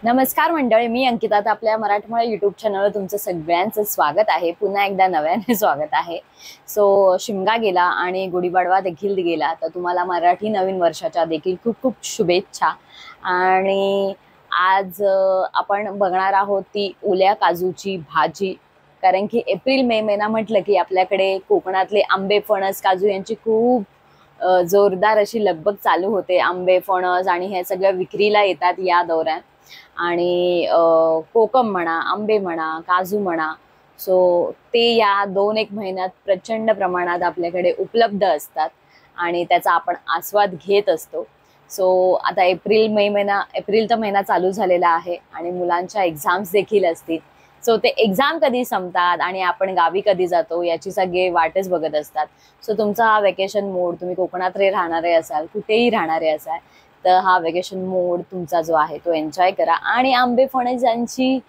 नमस्कार मंडळी, मी अंकिता. तर आपल्या मराठमोळा यूट्यूब चॅनलवर तुमचं सगळ्यांचं स्वागत आहे. पुन्हा एकदा नव्याने स्वागत आहे. शिमगा गेला आणि गुढीपाडवा देखील गेला, तर तुम्हाला मराठी नवीन वर्षाच्या देखील खूप खूप शुभेच्छा. आणि आज आपण बघणार आहोत ती ओल्या काजूची भाजी. कारण की एप्रिल मे महिना म्हटलं की आपल्याकडे कोकणातले आंबे, फणस, काजू यांची खूप जोरदार अशी लगबग चालू होते. आंबे, फणस आणि हे सगळं विक्रीला येतात या दौऱ्यात. आणि कोकम म्हणा, आंबे म्हणा, काजू म्हणा, ते या 2-1 महिन्यात प्रचंड प्रमाणात आपल्याकडे उपलब्ध असतात आणि त्याचा आपण आस्वाद घेत असतो. आता एप्रिलचा महिना चालू झालेला आहे आणि मुलांच्या एक्झाम्स देखील असतील. ते एक्झाम कधी संपतात आणि आपण गावी कधी जातो याची सगळे वाटच बघत असतात. तुमचा हा वेकेशन मोड, तुम्ही कोकणात राहणारे असाल, कुठेही राहणारे असाल, तर हा वेकेशन मोड तुमचा जो आहे तो एन्जॉय करा आणि आंबे फणस यांची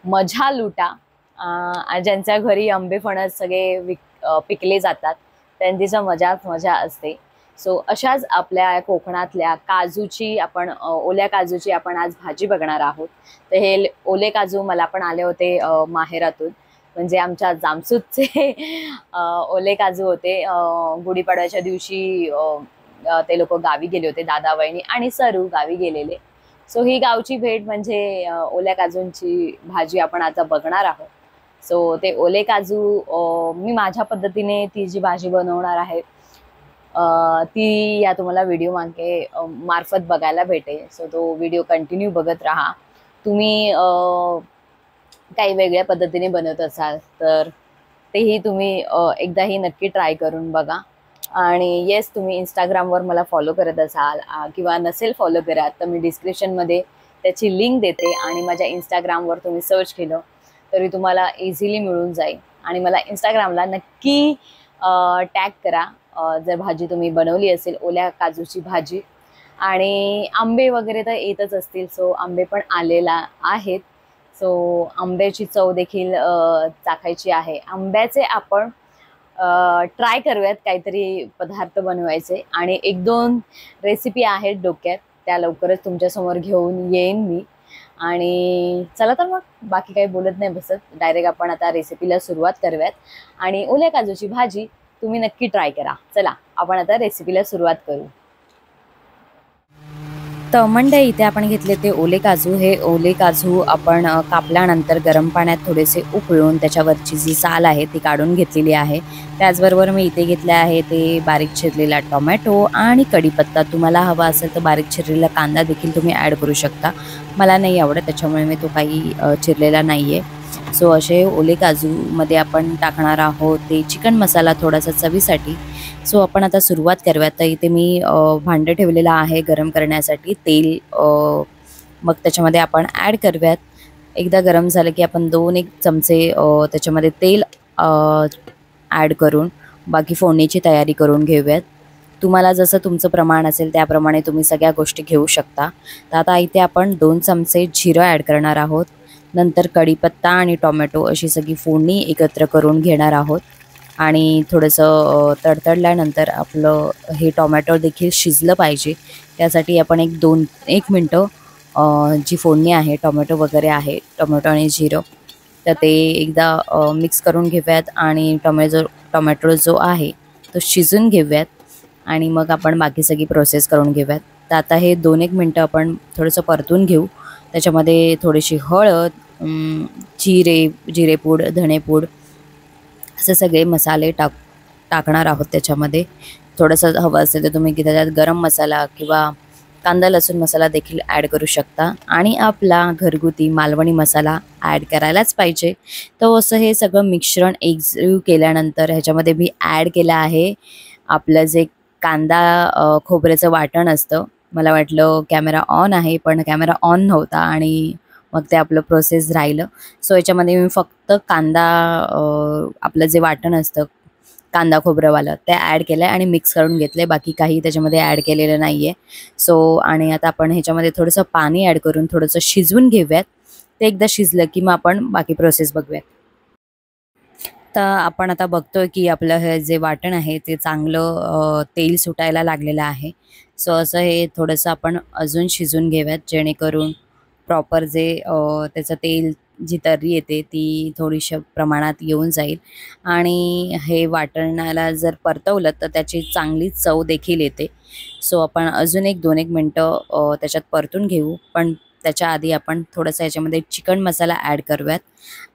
मजा लुटा. ज्यांच्या घरी आंबे फणस सगळे पिकले जातात त्यांची मजाच मजा असते. अशाच आपल्या कोकणातल्या ओल्या काजूची आपण आज भाजी बघणार आहोत. तर हे ओले काजू मला पण आले होते माहेरातून, म्हणजे आमच्या जामसूतचे ओले काजू होते. गुढीपाडव्याच्या दिवशी ते लोक गावी गेले होते, दादा, वहिनी आणि सरू गावी गेलेले. ही गावची भेट म्हणजे ओल्या काजूंची भाजी आपण आता बघणार आहोत. ते ओले काजू मी माझ्या पद्धतीने ती जी भाजी बनवणार आहे ती या तुम्हाला व्हिडिओ मार्फत बघायला भेटेल. तो व्हिडिओ कंटिन्यू बघत राहा. तुम्ही काही वेगळ्या पद्धतीने बनवत असाल तर तेही तुम्ही एकदाही नक्की ट्राय करून बघा. आणि येस, तुम्ही इंस्टाग्रामवर मला फॉलो करत असाल किंवा नसेल फॉलो करत तर मी डिस्क्रिप्शनमध्ये त्याची लिंक देते आणि माझ्या इंस्टाग्रामवर तुम्ही सर्च केलं तरी तुम्हाला इझिली मिळून जाईल. आणि मला इंस्टाग्रामला नक्की टॅग करा जर भाजी तुम्ही बनवली असेल, ओल्या काजूची भाजी. आणि आंबे वगैरे तर येतच असतील, आंबे पण आलेला आहेत. आंब्याची चव देखील चाखायची आहे. आंब्याचे आपण ट्राय करूयात काहीतरी पदार्थ बनवायचे आणि 1-2 रेसिपी आहेत डोक्यात, त्या लवकरच तुमच्यासमोर घेऊन येईन मी. आणि चला तर मग बाकी काही बोलत नाही बसत, डायरेक्ट आपण आता रेसिपीला सुरुवात करूयात. आणि ओल्या काजूची भाजी तुम्ही नक्की ट्राय करा. चला आपण आता रेसिपीला सुरुवात करू. तर मंडळी, इथे आपण घेतले ते ओले काजू. हे ओले काजू आपण कापल्यानंतर गरम पाण्यात थोडेसे उकळून त्याच्यावरची जी साल आहे ती काढून घेतलेली आहे. त्याचबरोबर मी इथे घेतले आहे ते बारीक चिरलेला टोमॅटो आणि कढीपत्ता. तुम्हाला हवा असेल तर बारीक चिरलेला कांदा देखील तुम्ही ॲड करू शकता. मला नाही आवडत त्याच्यामुळे मी तो काही चिरलेला नाही आहे. असे ओले काजूमध्ये आपण टाकणार आहोत ते चिकन मसाला थोडासा चवीसाठी. आपण आता सुरुवात करूयात. तर इथे मी भांडं ठेवलेलं आहे गरम करण्यासाठी तेल. मग त्याच्यामध्ये आपण ॲड करूयात. एकदा गरम झालं की आपण 2-1 चमचे त्याच्यामध्ये तेल ॲड करून बाकी फोडणीची तयारी करून घेऊयात. तुम्हाला जसं तुमचं प्रमाण असेल त्याप्रमाणे तुम्ही सगळ्या गोष्टी घेऊ शकता. तर आता इथे आपण 2 चमचे जिरं ॲड करणार आहोत. नंतर कढीपत्ता आणि टोमॅटो अशी सगळी फोडणी एकत्र करून घेणार आहोत. आणि थोडंसं तडतडल्यानंतर आपलं हे टोमॅटो देखील शिजलं पाहिजे. त्यासाठी आपण 1 मिनटं जी फोडणी आहे, टोमॅटो वगैरे आहे, टोमॅटो आणि जिरं, तर ते एकदा मिक्स करून घेऊयात आणि टोमॅटो जो आहे तो शिजून घेऊयात आणि मग आपण बाकी सगळी प्रोसेस करून घेऊयात. तर आता हे 2-1 मिनटं आपण थोडंसं परतून घेऊ. त्याच्यामध्ये थोडीशी हळद, जिरेपूड, धणेपूड असे सगळे मसाले टाकणार आहोत त्याच्यामध्ये. थोडंसं हवं असेल तर तुम्ही त्याच्यात गरम मसाला किंवा कांदा लसूण मसाला देखील ॲड करू शकता. आणि आपला घरगुती मालवणी मसाला ॲड करायलाच पाहिजे. तर असं हे सगळं मिश्रण एकजीव केल्यानंतर ह्याच्यामध्ये मी ॲड केलं आहे आपलं जे कांदा खोबऱ्याचं वाटण असतं. मला वाटलं कॅमेरा ऑन आहे, पण कॅमेरा ऑन नव्हता आणि मग ते आपलं प्रोसेस राहिलं. याच्यामध्ये मी फक्त कांदा, आपलं जे वाटण असतं कांदा खोबरंवालं, ते ॲड केलं आहे आणि मिक्स करून घेतलं आहे. बाकी काही त्याच्यामध्ये ॲड केलेलं नाही आहे. आणि आता आपण ह्याच्यामध्ये थोडंसं पाणी ॲड करून थोडंसं शिजवून घेऊयात. ते एकदा शिजलं की मग आपण बाकी प्रोसेस बघूयात. तर आपण आता बघतोय की आपलं हे जे वाटण आहे ते चांगलं तेल सुटायला लागलेलं आहे. असं हे थोडंसं आपण अजून शिजवून घेऊयात जेणेकरून प्रॉपर जे त्याचं तेल जी तर्री येते ती थोडीशा प्रमाणात येऊन जाईल आणि हे वाटणाला जर परतवलं तर त्याची चांगली चव देखील येते. सो आपण अजून एक 2-1 मिनटं त्याच्यात परतून घेऊ, पण त्याच्या आधी आपण थोडंसं याच्यामध्ये चिकन मसाला ॲड करूयात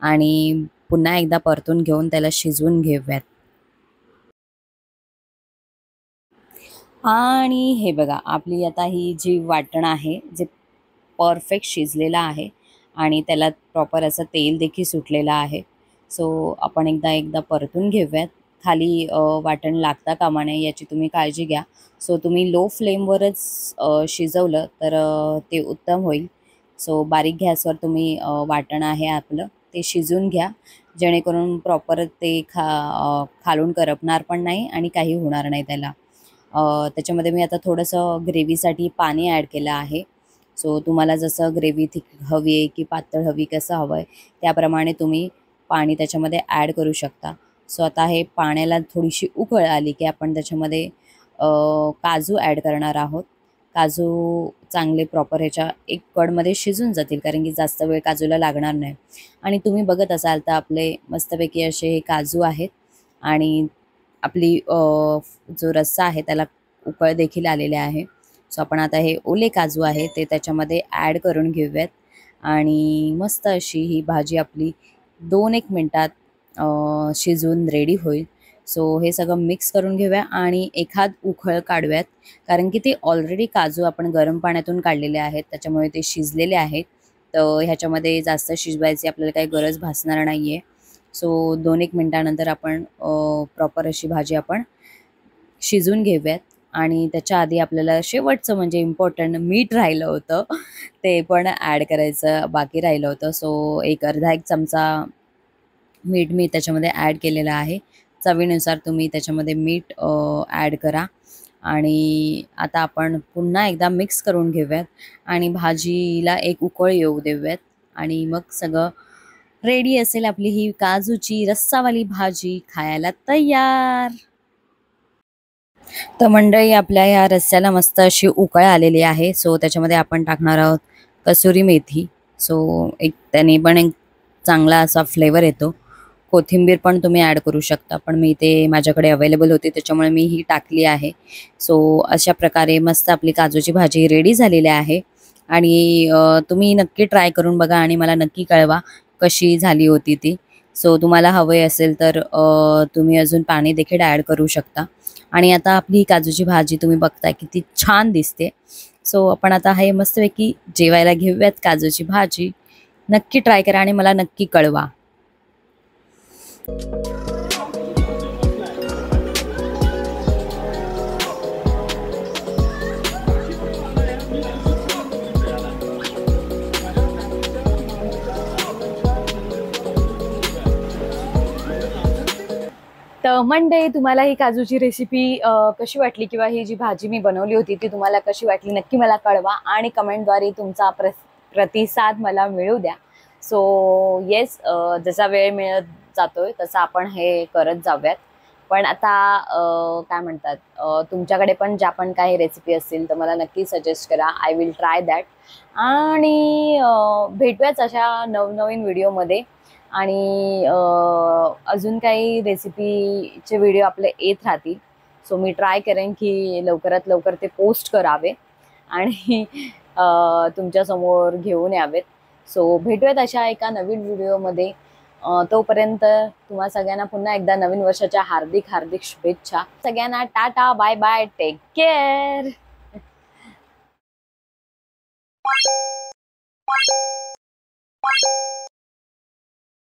आणि पुन्हा एकदा परतून घेऊन त्याला शिजवून घेऊयात. आणि हे बघा, आपली आता ही जी वाटण आहे जे परफेक्ट शिजलेला आहे आणि त्याला प्रॉपर असं तेल देखील सुटलेलं आहे. सो आपण एकदा परतून घेऊयात. खाली वाटण लागता कामा नये याची तुम्ही काळजी घ्या. सो तुम्ही लो फ्लेमवरच शिजवलं तर ते उत्तम होईल. सो बारीक गॅसवर तुम्ही वाटण आहे आपलं ते शिजवून घ्या, जेणेकरून प्रॉपर ते खालून करपणार पण नाही आणि काही होणार नाही त्याला. त्याच्यामध्ये मी आता थोडंसं ग्रेव्हीसाठी पाणी ॲड केलं आहे. सो तुम्हाला जसं ग्रेव्ही थिक हवी आहे की पातळ हवी, कसं हवं आहे त्याप्रमाणे तुम्ही पाणी त्याच्यामध्ये ॲड करू शकता. सो आता हे पाण्याला थोडीशी उकळ आली की आपण त्याच्यामध्ये काजू ॲड करणार आहोत. काजू चांगले प्रॉपर ह्याच्या एक कडमध्ये शिजून जातील, कारण की जास्त वेळ काजूला लागणार नाही. आणि तुम्ही बघत असाल तर आपले मस्तपैकी असे हे काजू आहेत आणि आपली जो रस्सा आहे त्याला उकळ देखील आलेले आहे. सो आपण आता हे ओले काजू आहे ते त्याच्यामध्ये ॲड करून घेऊयात आणि मस्त अशी ही भाजी आपली 2-1 मिनटात शिजवून रेडी होईल. सो हे सगळं मिक्स करून घेऊया आणि एखाद उकळ काढूयात, कारण की ते ऑलरेडी काजू आपण गरम पाण्यातून काढलेले आहेत, त्याच्यामुळे ते शिजलेले आहेत. तर ह्याच्यामध्ये जास्त शिजवायची आपल्याला काही गरज भासणार नाही आहे. सो 2-1 मिनटानंतर आपण प्रॉपर अशी भाजी आपण शिजवून घेऊयात आणि त्याच्या आधी आपल्याला शेवटचं म्हणजे इम्पॉर्टंट मीठ राहिलं होतं, ते पण ॲड करायचं बाकी राहिलं होतं. सो एक अर्धा 1 चमचा मीठ मी त्याच्यामध्ये ॲड केलेलं आहे. चवीनुसार तुम्ही त्याच्यामध्ये मीठ ॲड करा आणि आता आपण पुन्हा एकदा मिक्स करून घेऊयात आणि भाजीला एक उकळ येऊ देऊयात आणि मग सगळं रेडी असेल आपली ही काजूची रस्सावाली भाजी खायला तयार. तर मंडळी, आपल्या ह्या रस्स्याला मस्त अशी उकळ आलेली आहे. सो त्याच्यामध्ये आपण टाकणार आहोत कसुरी मेथी. सो एक त्याने पण एक चांगला असा फ्लेवर येतो. कोथिंबीर पण तुम्ही ॲड करू शकता, पण मी ते माझ्याकडे अवेलेबल होती त्याच्यामुळे मी ही टाकली आहे. सो अशा प्रकारे मस्त आपली काजूची भाजी रेडी झालेली आहे आणि तुम्ही नक्की ट्राय करून बघा आणि मला नक्की कळवा कशी झाली होती ती. सो तुम्हाला हवे असेल तर तुम्ही अजून पाणी देखील ॲड करू शकता. आणि आता आपली ही काजूची भाजी तुम्ही बघताय किती छान दिसते. सो आपण आता हे मस्तपैकी जेवायला घेऊयात काजूची भाजी. नक्की ट्राय करा आणि मला नक्की कळवा. तर मंडळी, तुम्हाला ही काजूची रेसिपी कशी वाटली किंवा ही जी भाजी मी बनवली होती ती तुम्हाला कशी वाटली नक्की मला कळवा आणि कमेंटद्वारे तुमचा प्रतिसाद मला मिळू द्या. सो येस, जसा वेळ मिळत जातोय तसं आपण हे करत जाऊयात. पण आता काय म्हणतात, तुमच्याकडे पण ज्या पण काही रेसिपी असतील तर मला नक्की सजेस्ट करा. I will try that. आणि भेटूयाच अशा नवनवीन व्हिडिओमध्ये आणि अजून काही रेसिपीचे व्हिडिओ आपले येत राहतील. सो मी ट्राय करेन की लवकरात लवकर ते पोस्ट करावे आणि तुमच्यासमोर घेऊन यावेत. सो भेटूयात अशा एका नवीन व्हिडिओमध्ये. तोपर्यंत तुम्हा सगळ्यांना पुन्हा एकदा नवीन वर्षाच्या हार्दिक हार्दिक शुभेच्छा. सगळ्यांना tata, bye bye, take care.